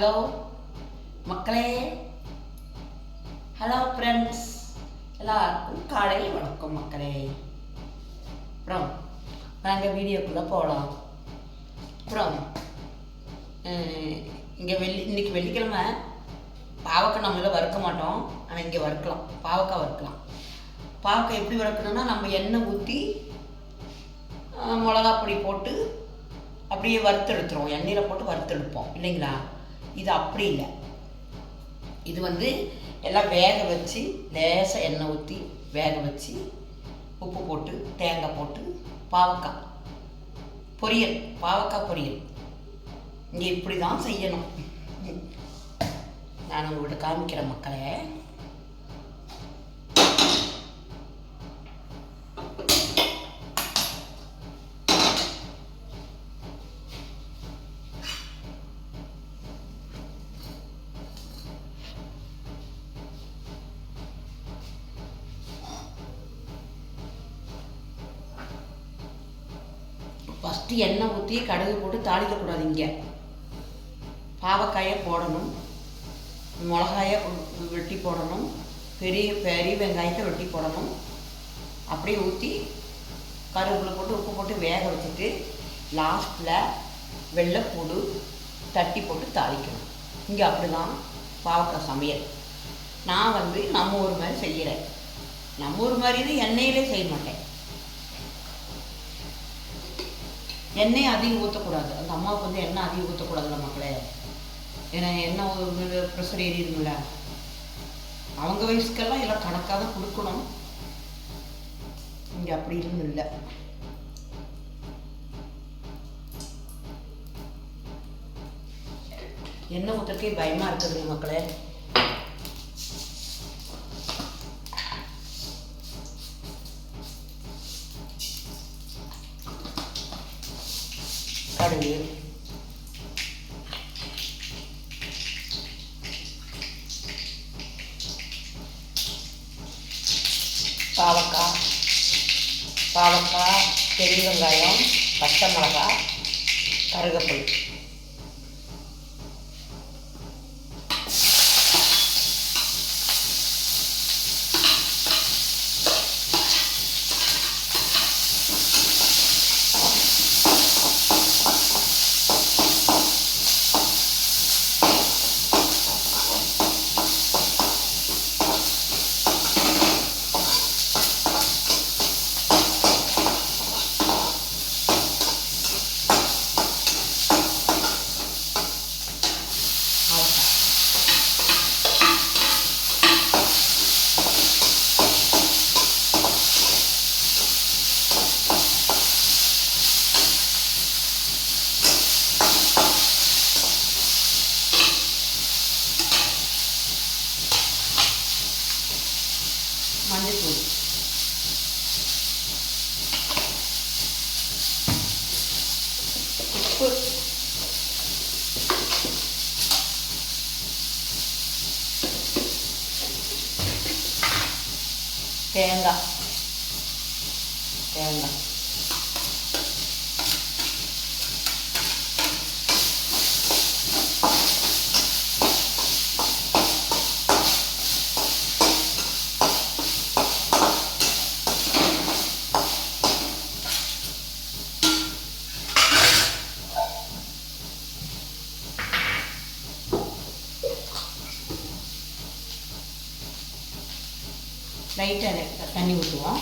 Hello மக்களே, hello friends, எல்லாருக்கும் காலை வணக்கம் மக்களே. அப்புறம் நாங்கள் வீடியோக்குள்ளே போகலாம். அப்புறம் இன்னைக்கு வெள்ளிக்கிழமை பாவக்காய் நம்மள வறுக்க மாட்டோம், ஆனால் இங்கே வறுக்கலாம். பாவக்காய் வறுக்கலாம். பாவக்காய் எப்படி வறுக்கணும்னா, நம்ம எண்ணெய் ஊற்றி மிளகா பொடி போட்டு அப்படியே வறுத்தெடுத்துருவோம். எண்ணெயில் போட்டு வறுத்தெடுப்போம் இல்லைங்களா? இது அப்படி இல்லை. இது எல்லாம் வேக வச்சு லேசாக எண்ணெய் ஊற்றி வேக வச்சு உப்பு போட்டு தேங்காய் போட்டு பாவக்காய் பொரியல், பாவக்காய் பொரியல் இங்கே இப்படி தான் செய்யணும். நான் உங்கள்கிட்ட காமிக்கிறேன் மக்களே. ஃபஸ்ட்டு எண்ணெய் ஊற்றி கடுகு போட்டு தாளிக்கக்கூடாது. இங்கே பாவக்காயை போடணும், மிளகாயை வெட்டி போடணும், பெரிய பெரிய வெங்காயத்தை வெட்டி போடணும். அப்படியே ஊற்றி கருவேப்பிலை போட்டு உப்பு போட்டு வேக வச்சுட்டு லாஸ்ட்டில் வெள்ளைப்பூடு தட்டி போட்டு தாளிக்கணும். இங்கே அப்படி தான் பாவக்காய் சமையல். நான் நம்ம ஊர் மாதிரி செய்கிறேன். நம்ம ஊர் மாதிரி எண்ணெயிலே செய்ய மாட்டேன். எண்ணெய் அதிகம் ஊற்றக்கூடாது. அந்த அம்மாவுக்கு எண்ணெய் அதிகம் ஊற்றக்கூடாதுல்ல மக்களே. ஏன்னா எண்ணெய் ப்ரெஷர் ஏறிடுங்கள. அவங்க வயசுக்கெல்லாம் எல்லாம் கணக்காக தான் கொடுக்கணும். இங்கே அப்படி இருந்து இல்லை. எண்ணெய் ஊற்றுறதுக்கே பயமாக இருக்குதுங்க மக்களே. கடுகு, பாவக்காய், பெரிய வெங்காயம், பச்சை மிளகாய், கருவேப்பிலை. மஞ்சள், உப்பு, தேங்காய் லைட்டாக தண்ணி ஊற்றுவோம்.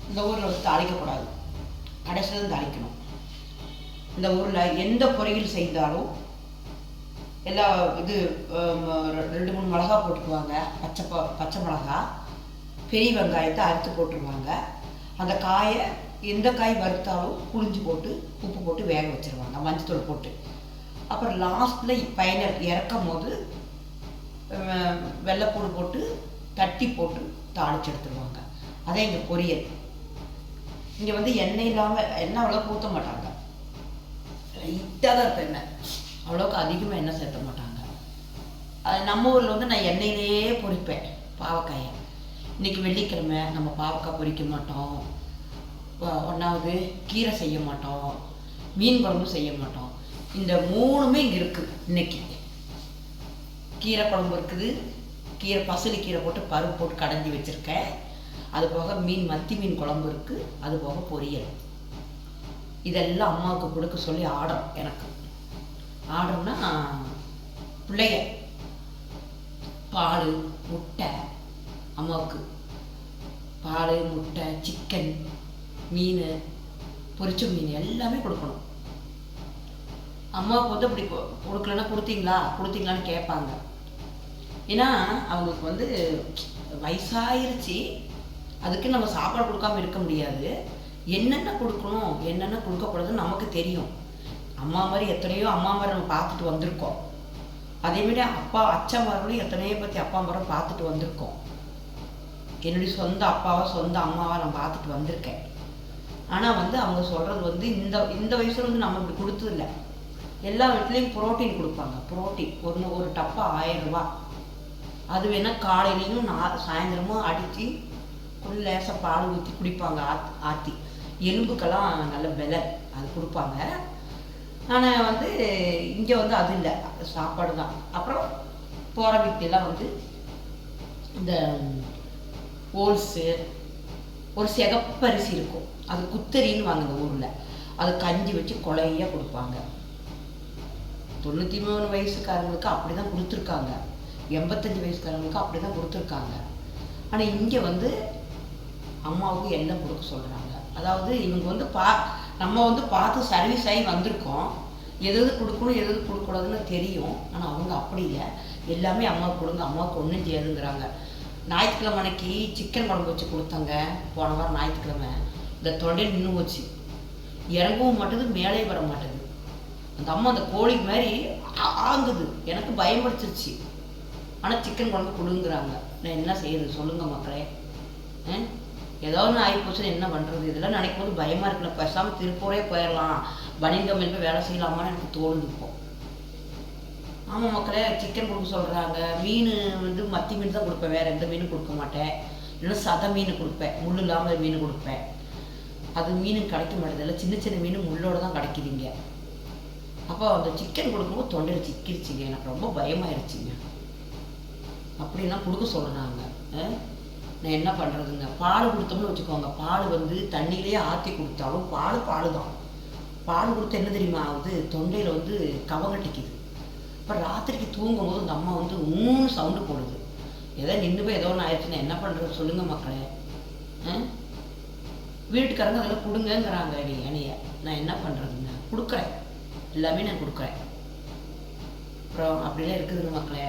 இந்த ஊரில் தாளிக்கக்கூடாது, கடைசியில் தாளிக்கணும். இந்த ஊரில் எந்த பொரியல் செய்தாலும் எல்லா 2-3 மிளகா போட்டுக்குவாங்க. பச்சை மிளகா, பெரிய வெங்காயத்தை அறுத்து போட்டுருவாங்க. அந்த காயை எந்த காய் வறுத்தாலும் புளிஞ்சு போட்டு உப்பு போட்டு வேக வச்சுருவாங்க, மஞ்சத்தூள் போட்டு. அப்புறம் லாஸ்ட்டில் ஃபைனல் இறக்கும் போது வெள்ளைப்பூடு போட்டு தட்டி போட்டு தாளித்து எடுத்துருவாங்க. அதே இங்கே பொரியல். இங்கே வந்து எண்ணெய் இல்லாமல் எண்ணெய் அவ்வளோக்கு ஊற்ற மாட்டாங்க, லைட்டாக தான் இருக்கும் எண்ணெய், அவ்வளோக்கு அதிகமாக எண்ணெய் சேர்த்த மாட்டாங்க. அது நம்ம ஊரில் வந்து நான் எண்ணெயிலேயே பொரிப்பேன் பாவக்காயை. இன்றைக்கி வெள்ளிக்கிழமை நம்ம பாவக்காய் பொரிக்க மாட்டோம், ஒன்றாவது கீரை செய்ய மாட்டோம், மீன் குழம்பு செய்ய மாட்டோம். இந்த 3மே இங்கே இருக்குது. இன்றைக்கி கீரை குழம்பு இருக்குது, கீரை பசலி கீரை போட்டு பருப்பு போட்டு கடைஞ்சி வச்சுருக்கேன். அது போக மத்தி மீன் குழம்பு இருக்குது, அது போக பொரியல். இதெல்லாம் அம்மாவுக்கு கொடுக்க சொல்லி ஆர்டர். எனக்கு ஆர்டர்னா பிள்ளைங்க பால் முட்டை, அம்மாவுக்கு பால் முட்டை சிக்கன் மீன் பொரிச்ச மீன் எல்லாமே கொடுக்கணும். அம்மாவுக்கு வந்து அப்படி கொடுக்கலன்னா கொடுத்தீங்களான்னு கேட்பாங்க. ஏன்னா அவங்களுக்கு வந்து வயசாயிருச்சு, அதுக்கு நம்ம சாப்பாடு கொடுக்காம இருக்க முடியாது. என்னென்ன கொடுக்கணும் என்னென்ன கொடுக்கக்கூடாதுன்னு நமக்கு தெரியும். அம்மா மாதிரி எத்தனையோ அம்மா மாதிரி நம்ம பார்த்துட்டு வந்திருக்கோம். அதேமாரி அச்சா மரங்களையும் எத்தனையோ பற்றி அப்பா மரம் பார்த்துட்டு வந்திருக்கோம். என்னுடைய சொந்த அப்பாவா சொந்த அம்மாவா நான் பார்த்துட்டு வந்திருக்கேன். ஆனால் வந்து அவங்க சொல்கிறது வந்து இந்த வயசுல வந்து நம்ம இப்படி கொடுத்ததில்ல. எல்லா வீட்லேயும் புரோட்டீன் கொடுப்பாங்க. புரோட்டீன் ஒரு டப்பா 1000 ரூபா. அது வேணால் காலையிலையும் சாயந்தரமும் அடித்து கொஞ்சம் லேசாக பால் ஊற்றி குடிப்பாங்க. ஆற்றி எலும்புக்கெல்லாம் நல்ல விலை அது கொடுப்பாங்க. ஆனால் வந்து இங்கே வந்து அது இல்லை, சாப்பாடு தான். அப்புறம் போகிற வீட்டிலலாம் வந்து இந்த ஓல்ஸு ஒரு சிகப்பரிசி இருக்கும், அது குத்தரின்னு வாங்க இந்த ஊரில். அது கஞ்சி வச்சு கொலையாக கொடுப்பாங்க. 93 வயசுக்காரங்களுக்கு அப்படி தான் கொடுத்துருக்காங்க, 85 வயசுக்காரங்களுக்கு அப்படி தான் கொடுத்துருக்காங்க. ஆனால் இங்கே வந்து அம்மாவுக்கு எல்லாம் கொடுக்க சொல்கிறாங்க. அதாவது இவங்க வந்து நம்ம வந்து பார்த்து சர்வீஸ் ஆகி வந்திருக்கோம். எது கொடுக்கணும் எது கொடுக்கூடாதுன்னு தெரியும். ஆனால் அவங்க அப்படி இல்லை, எல்லாமே அம்மாவுக்கு கொடுங்க, அம்மாவுக்கு ஒன்றும் செய்யாதுங்கிறாங்க. ஞாயிற்றுக்கிழமை அன்னைக்கு சிக்கன் குழம்பு வச்சு கொடுத்தாங்க. போன வாரம் ஞாயிற்றுக்கிழமை இந்த தொண்டையில் நின்று போச்சு, இறங்கவும் மாட்டேது, மேலே வர மாட்டேது. அந்த அம்மா அந்த கோழி மாதிரி ஆங்குது, எனக்கு பயன்படுத்திருச்சு. ஆனால் சிக்கன் குழம்பு கொடுங்கிறாங்க. நான் என்ன செய்யறது சொல்லுங்கள் மக்களே? ஏதோ ஒன்று ஆகிப்போச்சுன்னு என்ன பண்ணுறது? இதெல்லாம் நினைக்கும் போது பயமாக இருக்குல்ல. பேசாமல் திருப்பூரே போயிடலாம், பனியன் கம்பெனி போய் வேலை செய்யலாமான்னு எனக்கு தோணுது இப்போ. ஆமாம் மக்களே, சிக்கன் கொடுக்க சொல்கிறாங்க. மீன் வந்து மத்தி மீன் தான் கொடுப்பேன், வேறு எந்த மீனும் கொடுக்க மாட்டேன். இல்லைன்னா சதை மீன் கொடுப்பேன், முள் இல்லாமல் மீன் கொடுப்பேன். அது மீன் கிடைக்க மாட்டேதில்ல, சின்ன சின்ன மீன் முள்ளோடு தான் கிடைக்குதுங்க. அப்போ அந்த சிக்கன் கொடுக்கும்போது தொண்டையில் சிக்கிருச்சிங்க, எனக்கு ரொம்ப பயமாயிருச்சுங்க. அப்படின்னா கொடுக்க சொல்கிறாங்க. நான் என்ன பண்ணுறதுங்க? பால் கொடுத்தோம்னு வச்சுக்கோங்க, பால் வந்து தண்ணியிலேயே ஆற்றி கொடுத்தாலும் பால் தான். பால் கொடுத்தா என்ன தெரியுமா ஆகுது? தொண்டையில் வந்து கவங்கட்டிக்குது. இப்போ ராத்திரிக்கு தூங்கும்போது அந்த அம்மா வந்து சவுண்டு போடுது. ஏதோ நின்று போய் ஏதோ ஒன்று ஆயிடுச்சுன்னா என்ன பண்ணுறது சொல்லுங்கள் மக்களே? வீட்டுக்காரங்க அதெல்லாம் கொடுங்கங்கிறாங்க என்னைய. நான் என்ன பண்ணுறதுங்க? கொடுக்குறேன், எல்லாமே நான் கொடுக்குறேன். அப்புறம் அப்படிலாம் இருக்குதுங்க மக்களே.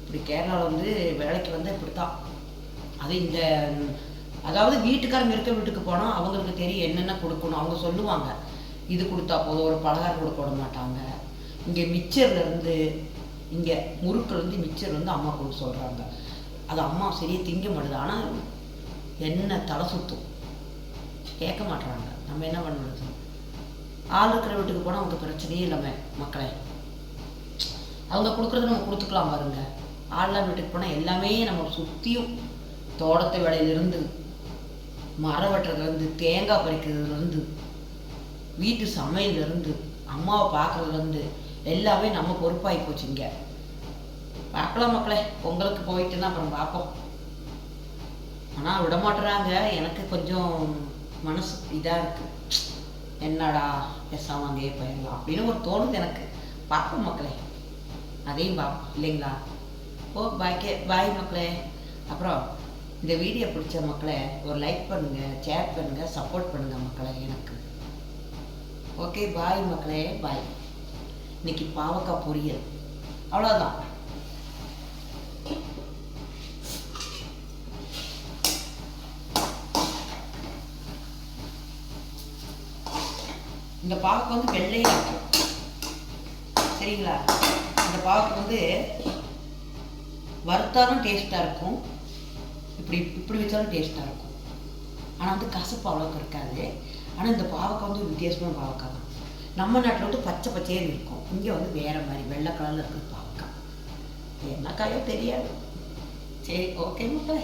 இப்படி கேரளாவில் வந்து வேலைக்கு வந்து இப்படி தான். அது அதாவது வீட்டுக்காரங்க இருக்க வீட்டுக்கு போனால் அவங்களுக்கு தெரியும் என்னென்ன கொடுக்கணும். அவங்க சொல்லுவாங்க, இது கொடுத்தா போதும், ஒரு பலகாரம் கொடுக்க விட மாட்டாங்க. இங்கே மிச்சர்லேருந்து இங்கே முறுக்குலேருந்து மிச்சர் வந்து அம்மா கொடுக்க சொல்கிறாங்க. அது அம்மா சரியாக திங்க மாட்டுது. ஆனால் என்ன தலை சுத்தும், கேட்க மாட்டுறாங்க. நம்ம என்ன பண்ணுறது? ஆள் இருக்கிற வீட்டுக்கு போனால் அவங்க பிரச்சனையே இல்லாமல் மக்களே, அவங்க கொடுக்குறது நம்ம கொடுத்துக்கலாம் பாருங்க. ஆள்லாம் வீட்டுக்கு போனால் எல்லாமே நம்ம சுற்றியும் தோட்டத்து வேலையிலேருந்து, மரம் வெட்டுறதுலேருந்து, தேங்காய் பறிக்கிறதுலேருந்து, வீட்டு சமையல்லேருந்து, அம்மாவை பார்க்குறதுலேருந்து எல்லாமே நம்ம பொறுப்பாகி போச்சுங்க. பார்க்கலாம் மக்களே, பொங்கலுக்கு போயிட்டுன்னா அப்புறம் பார்ப்போம். ஆனால் விடமாட்டுறாங்க. எனக்கு கொஞ்சம் மனசு இதாக இருக்குது. என்னடா பேசாமல் அங்கேயே போயிடலாம் அப்படின்னு ஒரு தோணுது எனக்கு. பார்ப்போம் மக்களே, அதையும் பார்ப்போம் இல்லைங்களா? பாய் மக்களே. அப்புறம் இந்த வீடியோ பிடிச்ச மக்களே ஒரு லைக் பண்ணுங்கள், ஷேர் பண்ணுங்கள், சப்போர்ட் பண்ணுங்கள் மக்களே எனக்கு. ஓகே பாய் மக்களே, பாய். இன்னைக்கு பாவக்காய் பொரியல், அவ்வளோதான். இந்த பாவக்காய் வந்து வெள்ளையாக இருக்கும் சரிங்களா? இந்த பாவக்காய் வந்து வறுத்தாலும் டேஸ்ட்டாக இருக்கும், இப்படி இப்படி வச்சாலும் டேஸ்ட்டாக இருக்கும். ஆனால் வந்து கசப்பு அவ்வளோக்கு இருக்காது. ஆனால் இந்த பாவக்காய் வந்து வித்தியாசமான பாவக்காய் தான். நம்ம நாட்டில் வந்து பச்சை பச்சையே இருக்கும், இங்கே வந்து வேறு மாதிரி வெள்ளை கலரில் இருக்கிற பாவக்காய். என்ன காயோ தெரியாது. சரி, ஓகே மக்களே.